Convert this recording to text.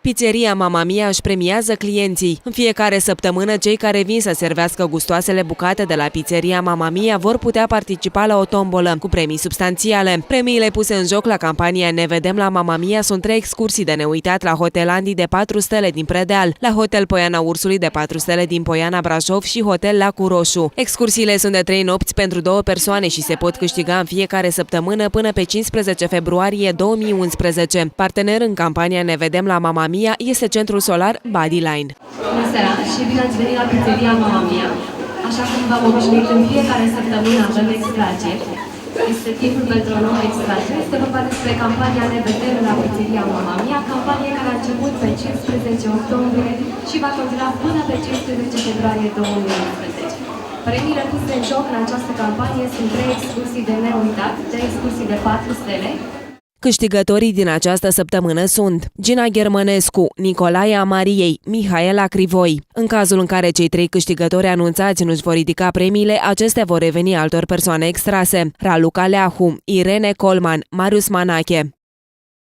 Pizzeria Mamma Mia își premiază clienții. În fiecare săptămână, cei care vin să servească gustoasele bucate de la Pizzeria Mamma Mia vor putea participa la o tombolă cu premii substanțiale. Premiile puse în joc la campania Ne vedem la Mamma Mia sunt 3 excursii de neuitat la Hotel Andy de 4 stele din Predeal, la Hotel Poiana Ursului de 4 stele din Poiana Brașov și Hotel Lacul Roșu. Excursiile sunt de 3 nopți pentru 2 persoane și se pot câștiga în fiecare săptămână până pe 15 februarie 2011. Partener în campania Ne vedem la Mamma Mia este centrul solar Bodyline. Bună seara și bine ați venit la Pizzeria Mamma Mia. Așa cum v-am obișnuit, în fiecare săptămână avem extrageri. Este timpul pentru o nouă extragere. Este vorba despre campania Ne vedem la Pizzeria Mamma Mia, campanie care a început pe 15 octombrie și va continua până pe 15 februarie 2011. Premiile puse în joc în această campanie sunt 3 excursii de neuitat, 3 excursii de 4 stele. Câștigătorii din această săptămână sunt Gina Germănescu, Nicolae Amariei, Mihaela Crivoi. În cazul în care cei 3 câștigători anunțați nu-și vor ridica premiile, acestea vor reveni altor persoane extrase: Raluca Leahu, Irene Colman, Marius Manache.